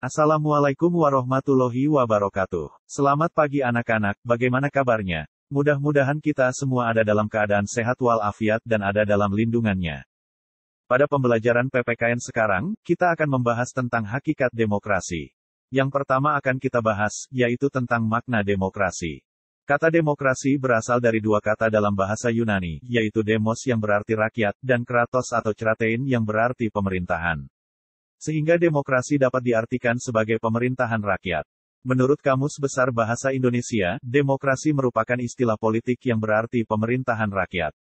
Assalamualaikum warahmatullahi wabarakatuh. Selamat pagi anak-anak, bagaimana kabarnya? Mudah-mudahan kita semua ada dalam keadaan sehat walafiat dan ada dalam lindungannya. Pada pembelajaran PPKN sekarang, kita akan membahas tentang hakikat demokrasi. Yang pertama akan kita bahas, yaitu tentang makna demokrasi. Kata demokrasi berasal dari dua kata dalam bahasa Yunani, yaitu demos yang berarti rakyat, dan kratos atau kratein yang berarti pemerintahan. Sehingga demokrasi dapat diartikan sebagai pemerintahan rakyat. Menurut Kamus Besar Bahasa Indonesia, demokrasi merupakan istilah politik yang berarti pemerintahan rakyat.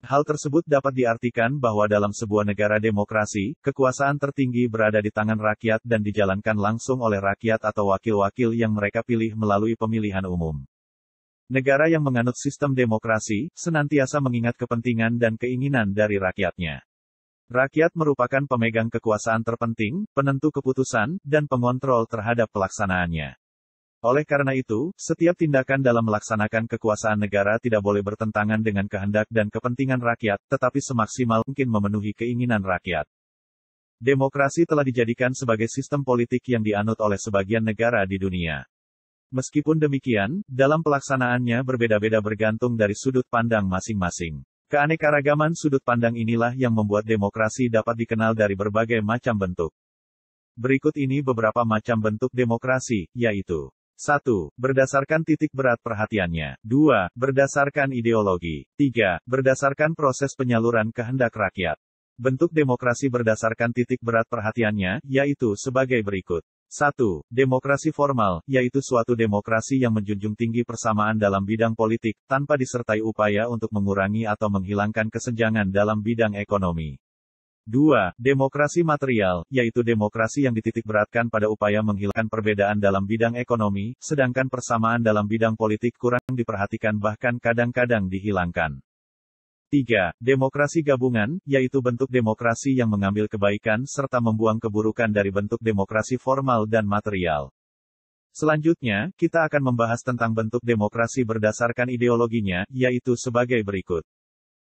Hal tersebut dapat diartikan bahwa dalam sebuah negara demokrasi, kekuasaan tertinggi berada di tangan rakyat dan dijalankan langsung oleh rakyat atau wakil-wakil yang mereka pilih melalui pemilihan umum. Negara yang menganut sistem demokrasi, senantiasa mengingat kepentingan dan keinginan dari rakyatnya. Rakyat merupakan pemegang kekuasaan terpenting, penentu keputusan, dan pengontrol terhadap pelaksanaannya. Oleh karena itu, setiap tindakan dalam melaksanakan kekuasaan negara tidak boleh bertentangan dengan kehendak dan kepentingan rakyat, tetapi semaksimal mungkin memenuhi keinginan rakyat. Demokrasi telah dijadikan sebagai sistem politik yang dianut oleh sebagian negara di dunia. Meskipun demikian, dalam pelaksanaannya berbeda-beda bergantung dari sudut pandang masing-masing. Keanekaragaman sudut pandang inilah yang membuat demokrasi dapat dikenal dari berbagai macam bentuk. Berikut ini beberapa macam bentuk demokrasi, yaitu 1. Berdasarkan titik berat perhatiannya. 2. Berdasarkan ideologi. 3. Berdasarkan proses penyaluran kehendak rakyat. Bentuk demokrasi berdasarkan titik berat perhatiannya, yaitu sebagai berikut. 1. Demokrasi formal, yaitu suatu demokrasi yang menjunjung tinggi persamaan dalam bidang politik, tanpa disertai upaya untuk mengurangi atau menghilangkan kesenjangan dalam bidang ekonomi. 2. Demokrasi material, yaitu demokrasi yang dititikberatkan pada upaya menghilangkan perbedaan dalam bidang ekonomi, sedangkan persamaan dalam bidang politik kurang diperhatikan bahkan kadang-kadang dihilangkan. 3. Demokrasi gabungan, yaitu bentuk demokrasi yang mengambil kebaikan serta membuang keburukan dari bentuk demokrasi formal dan material. Selanjutnya, kita akan membahas tentang bentuk demokrasi berdasarkan ideologinya, yaitu sebagai berikut.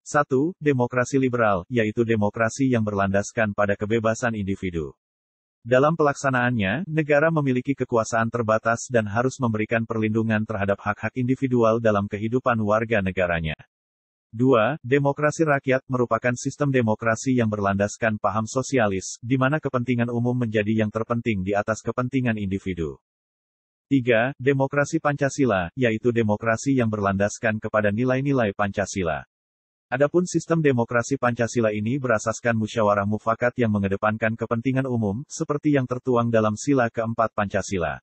1. Demokrasi liberal, yaitu demokrasi yang berlandaskan pada kebebasan individu. Dalam pelaksanaannya, negara memiliki kekuasaan terbatas dan harus memberikan perlindungan terhadap hak-hak individual dalam kehidupan warga negaranya. 2. Demokrasi rakyat merupakan sistem demokrasi yang berlandaskan paham sosialis, di mana kepentingan umum menjadi yang terpenting di atas kepentingan individu. 3. Demokrasi Pancasila, yaitu demokrasi yang berlandaskan kepada nilai-nilai Pancasila. Adapun sistem demokrasi Pancasila ini berasaskan musyawarah mufakat yang mengedepankan kepentingan umum, seperti yang tertuang dalam sila keempat Pancasila.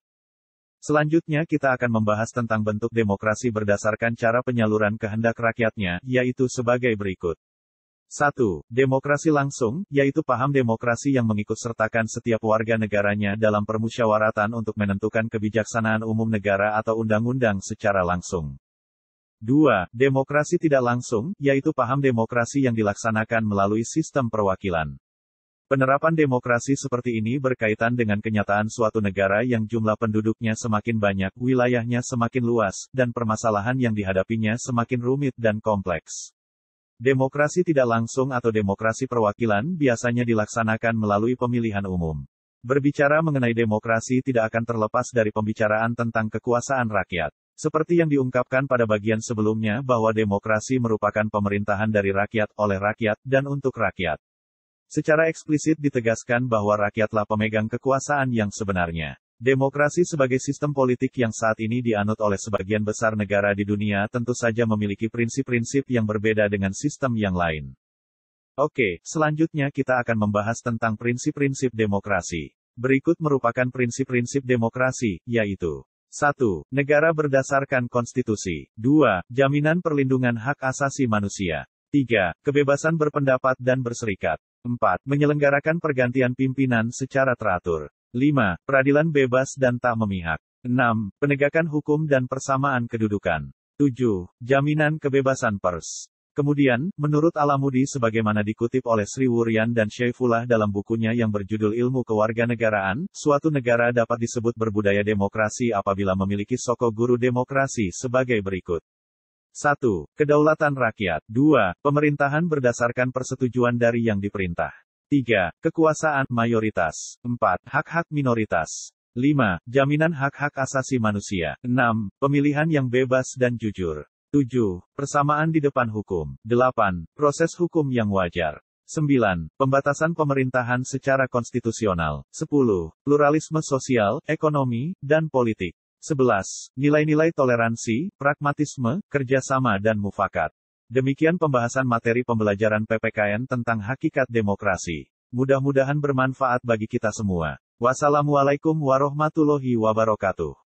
Selanjutnya kita akan membahas tentang bentuk demokrasi berdasarkan cara penyaluran kehendak rakyatnya, yaitu sebagai berikut. 1. Demokrasi langsung, yaitu paham demokrasi yang mengikutsertakan setiap warga negaranya dalam permusyawaratan untuk menentukan kebijaksanaan umum negara atau undang-undang secara langsung. 2. Demokrasi tidak langsung, yaitu paham demokrasi yang dilaksanakan melalui sistem perwakilan. Penerapan demokrasi seperti ini berkaitan dengan kenyataan suatu negara yang jumlah penduduknya semakin banyak, wilayahnya semakin luas, dan permasalahan yang dihadapinya semakin rumit dan kompleks. Demokrasi tidak langsung atau demokrasi perwakilan biasanya dilaksanakan melalui pemilihan umum. Berbicara mengenai demokrasi tidak akan terlepas dari pembicaraan tentang kekuasaan rakyat. Seperti yang diungkapkan pada bagian sebelumnya bahwa demokrasi merupakan pemerintahan dari rakyat, oleh rakyat, dan untuk rakyat. Secara eksplisit ditegaskan bahwa rakyatlah pemegang kekuasaan yang sebenarnya. Demokrasi sebagai sistem politik yang saat ini dianut oleh sebagian besar negara di dunia tentu saja memiliki prinsip-prinsip yang berbeda dengan sistem yang lain. Oke, selanjutnya kita akan membahas tentang prinsip-prinsip demokrasi. Berikut merupakan prinsip-prinsip demokrasi, yaitu 1. Negara berdasarkan konstitusi. 2. Jaminan perlindungan hak asasi manusia. 3. Kebebasan berpendapat dan berserikat. 4. Menyelenggarakan pergantian pimpinan secara teratur. 5. Peradilan bebas dan tak memihak. 6. Penegakan hukum dan persamaan kedudukan. 7. Jaminan kebebasan pers. Kemudian, menurut Alamudi sebagaimana dikutip oleh Sri Wuryan dan Syaifullah dalam bukunya yang berjudul Ilmu Kewarganegaraan, suatu negara dapat disebut berbudaya demokrasi apabila memiliki soko guru demokrasi sebagai berikut. 1. Kedaulatan rakyat. 2. Pemerintahan berdasarkan persetujuan dari yang diperintah. 3. Kekuasaan mayoritas. 4. Hak-hak minoritas. 5. Jaminan hak-hak asasi manusia. 6. Pemilihan yang bebas dan jujur. 7. Persamaan di depan hukum. 8. Proses hukum yang wajar. 9. Pembatasan pemerintahan secara konstitusional. 10. Pluralisme sosial, ekonomi, dan politik. 11. Nilai-nilai toleransi, pragmatisme, kerjasama dan mufakat. Demikian pembahasan materi pembelajaran PPKN tentang hakikat demokrasi. Mudah-mudahan bermanfaat bagi kita semua. Wassalamualaikum warahmatullahi wabarakatuh.